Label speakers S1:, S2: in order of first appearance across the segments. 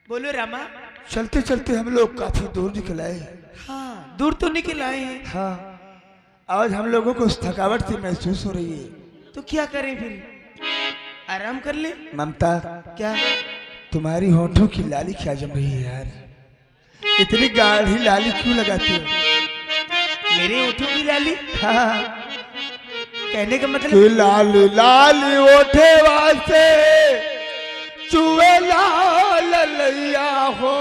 S1: बोलो रामा।
S2: चलते चलते हम लोग काफी दूर निकल आए।
S1: हाँ, दूर तो निकल आए हैं।
S2: हाँ, आज हम लोगों को थकावट सी महसूस हो रही है।
S1: तो क्या करें फिर, आराम कर ले।
S2: ममता,
S1: क्या?
S2: तुम्हारी होठों की लाली क्या जम रही है यार? इतनी गाढ़ी लाली क्यों लगाती हो?
S1: मेरे होठों की लाली?
S2: हाँ,
S1: कहने का मतलब
S2: कि लाल लाल ओठे वास्ते चुए लाल लैया हो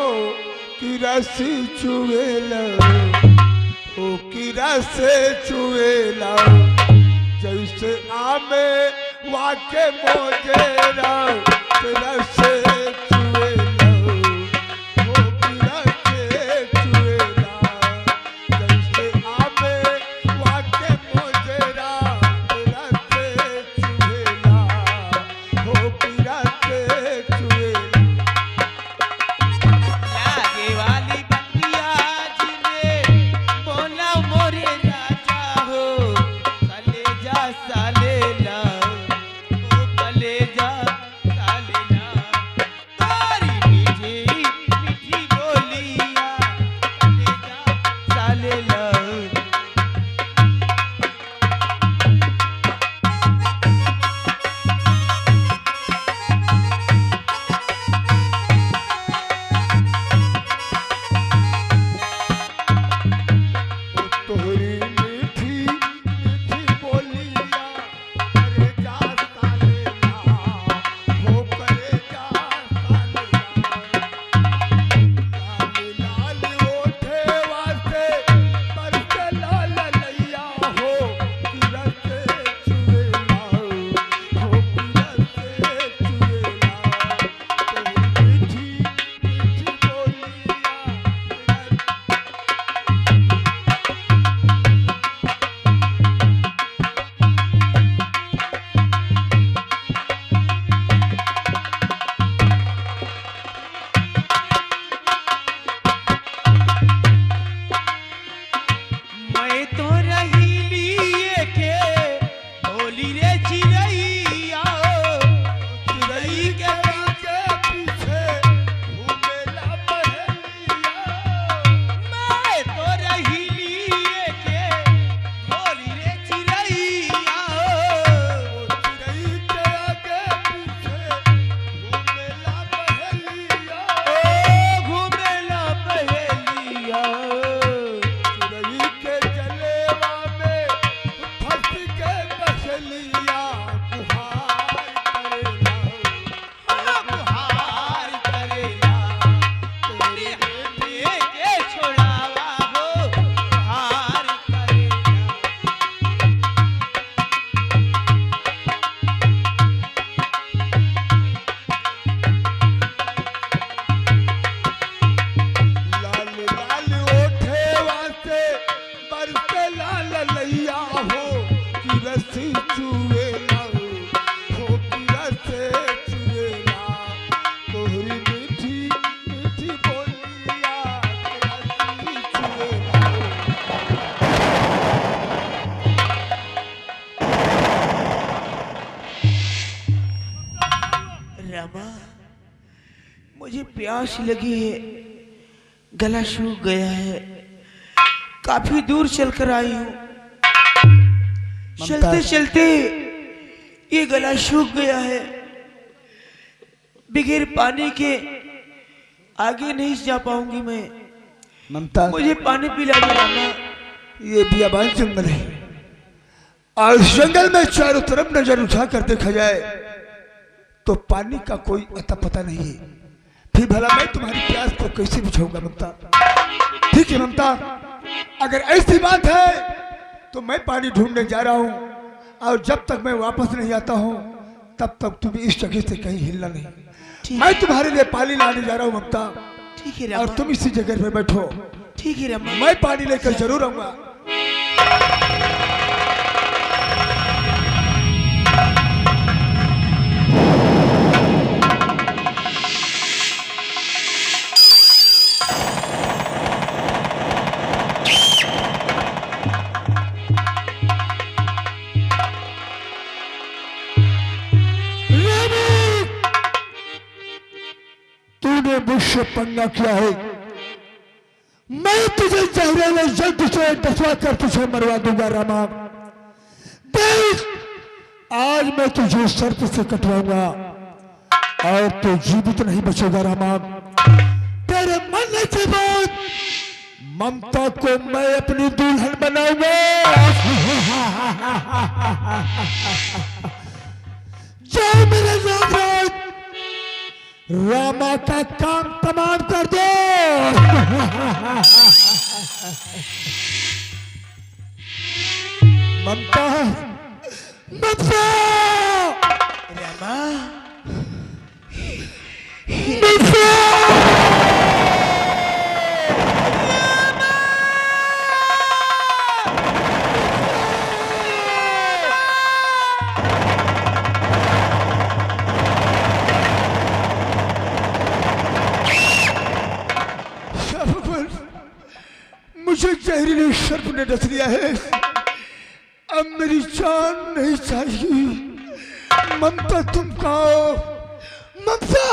S2: कि रस चुए हो कि रस चुए जैसे आमे वाके मोजे रस चुए हो कि रस चुए जैसे आमे वाके मोजे रस चुए हो कि रस चुए।
S1: लागे वाली बतिया जिने बोला मोरे राजा हो, कलेजा सालेला, ओ कलेजा सालेला, तारी मीठी मीठी बोलिया, कलेजा सालेला।
S2: तोहरी मीठी मीठी बोलिया करे जा सालेला हो करे जा सालेला लाल लाल ओठे वास्ते बरसे लाल लैया हो कि रस चुएला हो कि रस चुएला तोहरी मीठी मीठी बोलिया
S1: मैं तो रही लिए के बोली रे चिड़ैया, चिड़ै के
S2: के पीछे घूमेला बहेलिया
S1: मैं तो रही लिए के बोली रे चिड़ैया,
S2: चिड़ै के आगे पीछे घूमेला बहेलिया
S1: ओ घूमेला बहेलिया।
S2: चिड़ै के जलेवा में फंस के बसलिया गुहार करेला
S1: गुहार करेला, तोरे हाथे के छोड़ावा हो, गुहार करेला।
S2: लाल लाल ओठे वास्ते बरसे लाल लैया हो कि रस चुएला हो कि रस चुएला तोहरी मीठी मीठी बोलिया रस चुएला।
S1: रमा, मुझे प्यास लगी है, गला सूख गया है, काफी दूर चलकर आई हूँ। चलते चलते ये गला सूख गया है, बगैर पानी के आगे नहीं जा पाऊंगी मैं।
S2: ममता,
S1: मुझे पानी पिला दो रमा।
S2: ये बियाबान जंगल है और इस जंगल में चारों तरफ नजर उठा कर देखा जाए तो पानी का कोई अता पता नहीं है। फिर भला मैं तुम्हारी प्यास को कैसे बुझाऊंगा ममता? ठीक है ममता, अगर ऐसी बात है तो मैं पानी ढूंढने जा रहा हूँ और जब तक मैं वापस नहीं आता हूँ तब तक तुम इस जगह से कहीं हिलना नहीं। मैं तुम्हारे लिए पानी लाने जा रहा हूँ ममता,
S1: ठीक है
S2: और
S1: रमा।
S2: तुम इसी जगह पे बैठो।
S1: ठीक है रमा।
S2: मैं पानी लेकर जरूर आऊंगा। तूने मुझसे पंगा किया है, मैं तुझे जहरीले जल्द से डसवा कर तुझे मरवा दूंगा रामा। देख, आज मैं तुझे सर्प से कटवाऊंगा और तू जीवित नहीं बचेगा रामा। तेरे मरने के बाद ममता को मैं अपनी दुल्हन बनाऊंगा। जाओ मेरे नागराज, रामा का काम तमाम कर दो। ममता, ममता,
S1: रामा,
S2: ममता। मुझे जहरीले सर्प ने डस लिया है, अब मेरी जान नहीं चाहिए। ममता तुम कहो, ममता।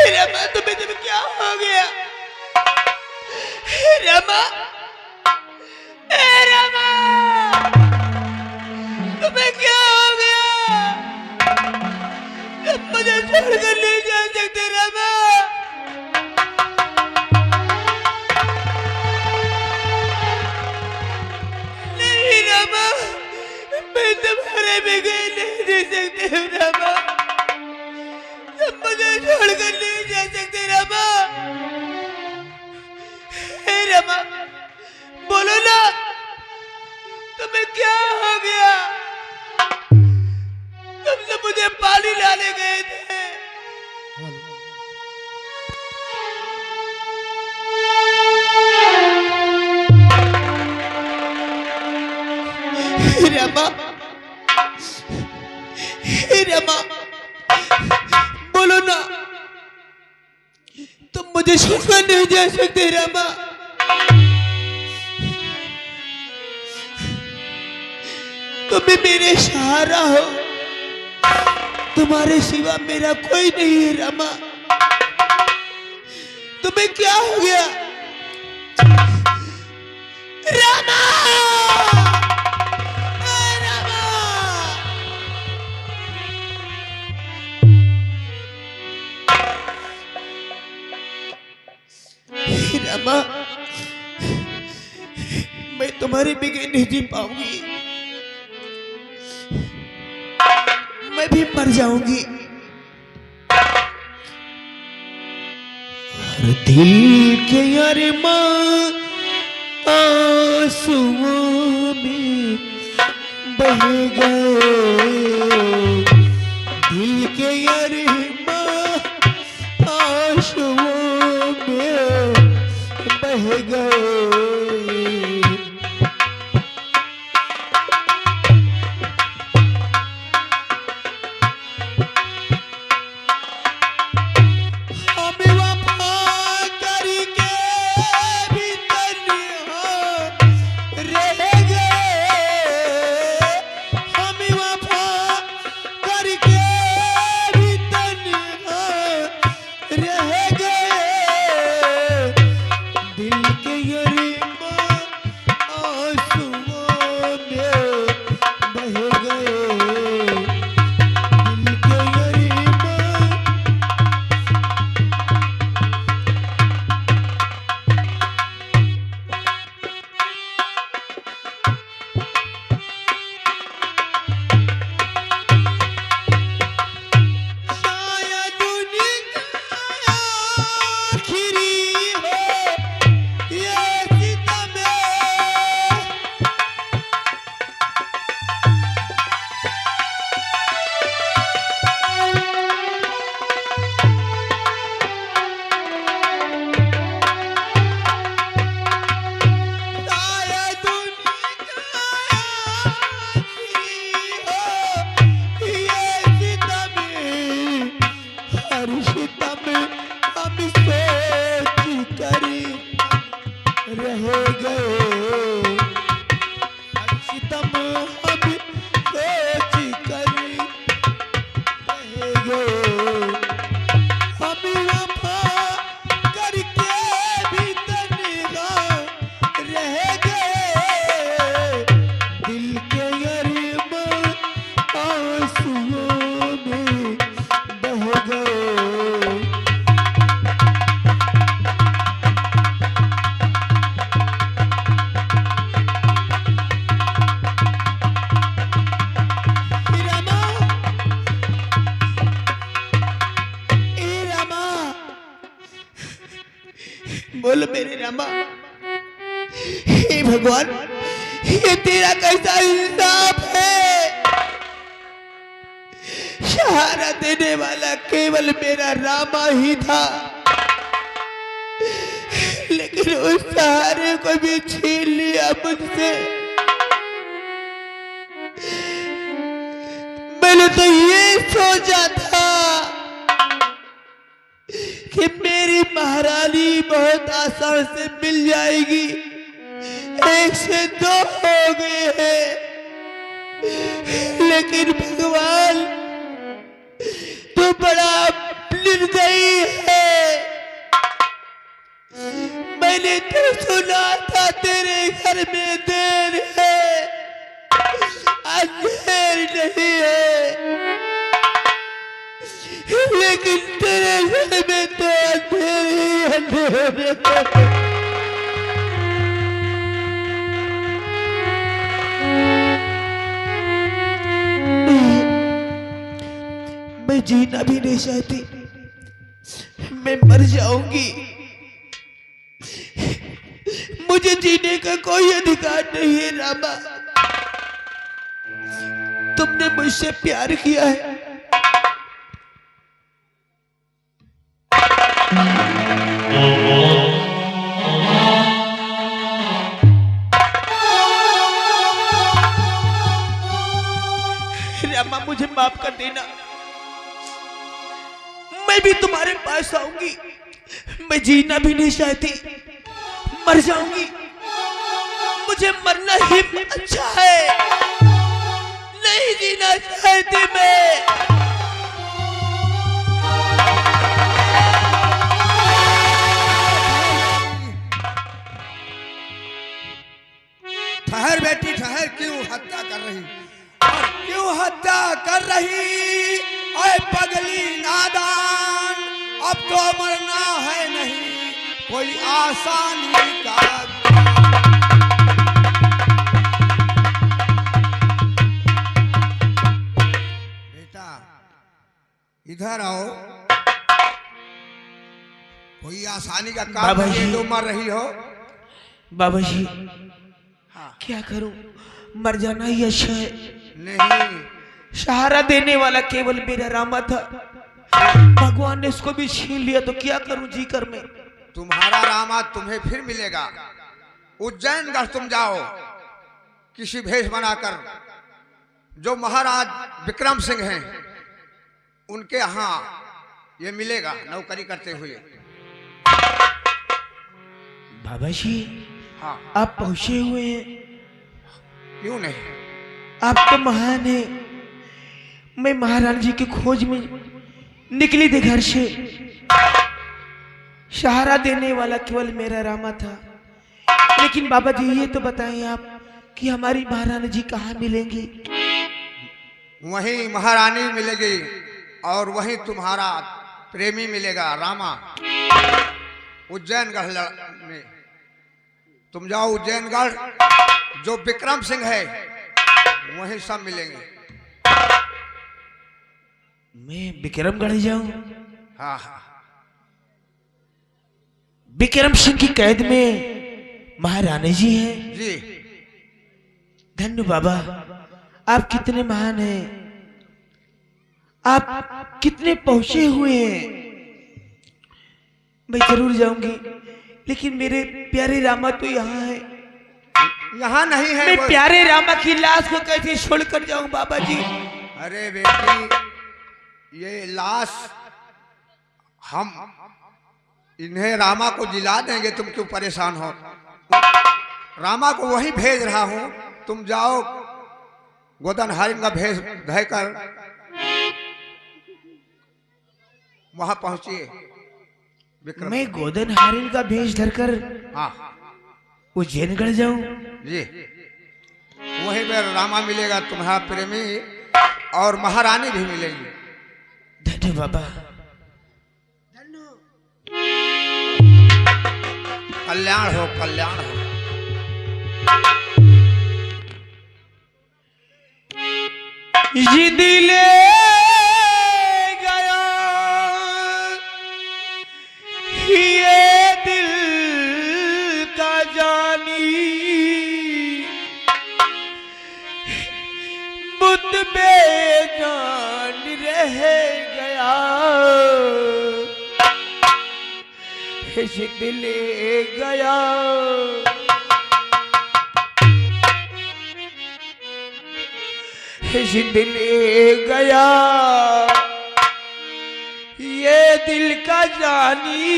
S1: रमा, तुम्हें क्या हो गया? रमा, रमा, तुम्हें क्या हो गया? तुम मुझे छोड़कर नहीं जा सकते रमा। नहीं रमा, मैं तुम्हारे बगैर नहीं जी सकती हूँ रमा। तुम मुझे छोड़कर नहीं जा सकते रमा। हे रमा, बोलो ना, तुम्हें क्या हो गया? तुम तो मुझे पानी लाने गए थे। रमा, रमा, बोलो ना, तुम मुझे छोड़कर नहीं जा सकते रमा। तुम भी मेरे सहारा हो, तुम्हारे सिवा मेरा कोई नहीं है रमा। तुम्हें क्या हो गया रमा? रमा, मैं तुम्हारे बगैर नहीं जी पाऊंगी, मैं भी मर जाऊंगी। और दिल के अरमां आंसुओं में बह गए, दिल के अरमां आंसुओं में बह गए। करके भीतर रामा। हे भगवान, ये तेरा कैसा इंसाफ है? सहारा देने वाला केवल मेरा रामा ही था, लेकिन उस सहारे को भी छीन लिया मुझसे। मैंने तो ये सोचा था कि मेरी महारानी बहुत आसान से मिल जाएगी, 1 से 2 हो गए हैं, लेकिन भगवान तू बड़ा निर्दयी है। मैंने तो सुना था तेरे घर में देर है, अंधेर नहीं है, लेकिन तेरे घर में तो अंधेर ही अंधेर है। मैं जीना भी नहीं चाहती, मैं मर जाऊंगी। मुझे जीने का कोई अधिकार नहीं है रामा। तुमने मुझसे प्यार किया है, रामा मुझे माफ कर देना। मैं भी तुम्हारे पास आऊंगी। मैं जीना भी नहीं चाहती, मर जाऊंगी। मुझे मरना ही अच्छा है, नहीं जीना चाहती मैं।
S2: ठहर बेटी ठहर, क्यों हत्या कर रही और क्यों हत्या कर रही? ओए पगली नादान, अब तो मरना है नहीं कोई आसानी का। बेटा इधर आओ, कोई आसानी का काम नहीं, जो मर रही हो।
S1: बाबा जी क्या करूं, मर जाना ही अच्छा है।
S2: नहीं,
S1: सहारा देने वाला केवल मेरा रामा था, भगवान ने इसको भी छीन लिया, तो क्या करूं जी कर मैं।
S2: तुम्हारा रामा तुम्हें फिर मिलेगा। उज्जैनगढ़ तुम जाओ किसी भेष बनाकर, जो महाराज विक्रम सिंह हैं उनके यहाँ ये मिलेगा नौकरी करते हुए।
S1: बाबा जी
S2: हाँ,
S1: आप पहुंचे हुए हैं?
S2: क्यों नहीं,
S1: आप तो महान हैं। मैं महारानी जी की खोज में निकली थी घर से। सहारा देने वाला केवल मेरा रामा था, लेकिन बाबा जी ये तो बताएं आप कि हमारी महारानी जी कहाँ मिलेंगी?
S2: वहीं महारानी मिलेगी और वहीं तुम्हारा प्रेमी मिलेगा रामा, उज्जैनगढ़ में। तुम जाओ उज्जैनगढ़, जो विक्रम सिंह है वहीं सब मिलेंगे।
S1: मैं विक्रमगढ़ जाऊं?
S2: हाँ हाँ,
S1: विक्रम सिंह की कैद में महारानी जी हैं।
S2: जी
S1: धन्य बाबा, आप कितने महान हैं, आप कितने पहुंचे हुए हैं। मैं जरूर जाऊंगी, लेकिन मेरे प्यारे रामा तो यहाँ है।
S2: यहाँ नहीं है।
S1: मैं प्यारे रामा की लाश को कैसे छोड़कर जाऊं बाबा जी?
S2: अरे बेटी, ये लाश हम इन्हें रामा को जिला देंगे, तुम क्यों परेशान हो? रामा को वही भेज रहा हूं, तुम जाओ गोदन हरिण का भेष धरकर वहां पहुंचिए।
S1: मैं गोदन हरिण का भेष धरकर
S2: हाँ
S1: उज्जैनगढ़ जाऊं?
S2: जी, वहीं पर रामा मिलेगा, तुम्हारा प्रेमी और महारानी भी मिलेगी।
S1: धन्य बाबा।
S2: कल्याण हो, कल्याण हो।
S1: जिंद ले गया ये दिल बुद्ध बेजान रह गया, जिद ले गया, जिद ले गया, ये दिल का जानी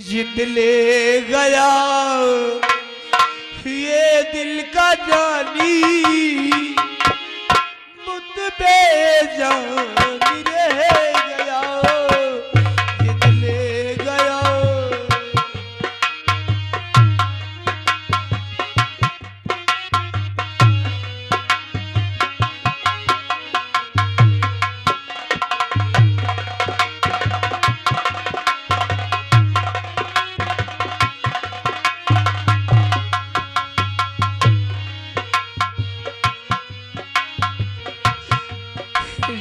S1: जिद ले गया, ये दिल का जानी बुद्ध बेजान रह गया, जिद ले गया।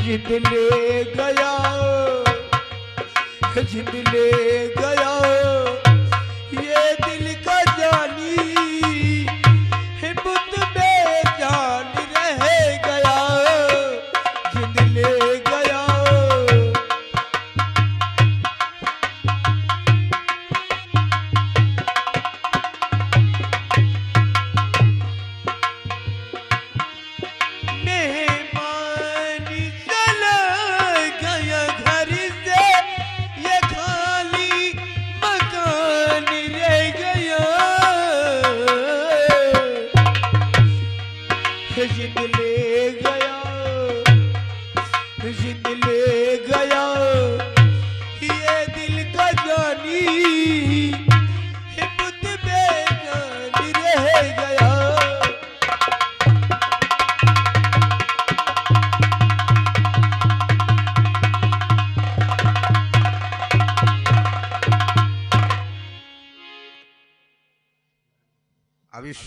S1: जिद ले गया, जिद ले गया, ये दिल का जानी बुद्ध बेजान रह गया, जिद ले गया। जिद ले गया, जिद ले गया, ये दिल का जानी बुद्ध बेजान रह गया।
S3: अब इस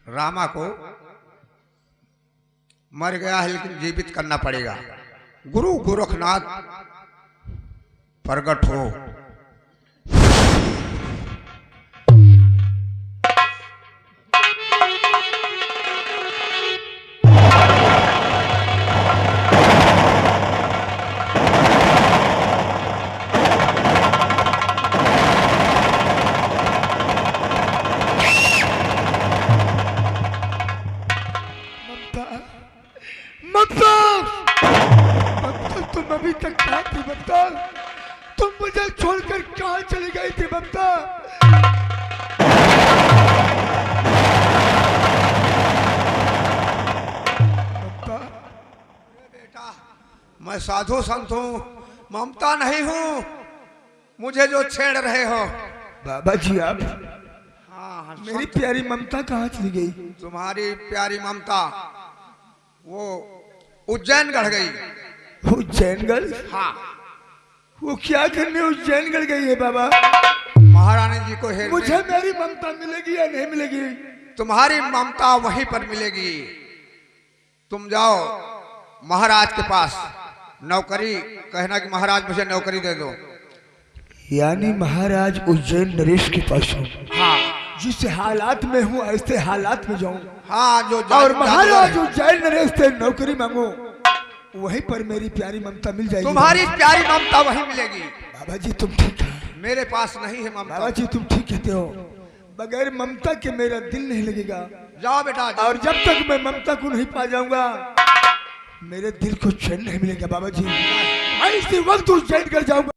S3: रामा को मर गया है लेकिन जीवित करना पड़ेगा। गुरु गोरखनाथ प्रकट हो।
S2: ममता, तुम अभी तक कहाँ थी ममता? तुम मुझे छोड़कर कहाँ चली गई थी ममता? ममता,
S3: बेटा मैं साधु संत हूँ, ममता नहीं हूँ। मुझे जो छेड़ रहे हो।
S2: बाबा जी आप,
S3: हाँ,
S2: मेरी प्यारी ममता कहाँ चली गई?
S3: तुम्हारी प्यारी ममता वो उज्जैनगढ़ गई।
S2: उज्जैनगढ़?
S3: हाँ।
S2: वो क्या करने उज्जैनगढ़ गई है बाबा?
S3: महारानी जी को हेरने।
S2: मुझे मेरी ममता मिलेगी या नहीं मिलेगी?
S3: तुम्हारी ममता वहीं पर मिलेगी। तुम जाओ महाराज के पास, नौकरी कहना कि महाराज मुझे नौकरी दे दो।
S2: यानी महाराज उज्जैन नरेश के पास हूँ।
S3: हाँ।
S2: जिस हालात में हूँ ऐसे हालात में जाऊँ।
S3: हाँ, जो
S2: और महाराज उज्जैन नरेश से नौकरी मांगो, वहीं पर मेरी प्यारी ममता मिल जाएगी।
S3: तुम्हारी प्यारी ममता वहीं मिलेगी।
S2: बाबा जी तुम ठीक है?
S3: मेरे पास नहीं है ममता।
S2: बाबा जी तुम ठीक कहते हो, बगैर ममता के मेरा दिल नहीं लगेगा।
S3: जाओ बेटा, जाओ।
S2: और जब तक मैं ममता को नहीं पा जाऊंगा मेरे दिल को चैन नहीं मिलेगा। बाबा जी मैं इसी वक्त उज्जैन कर जाऊंगा।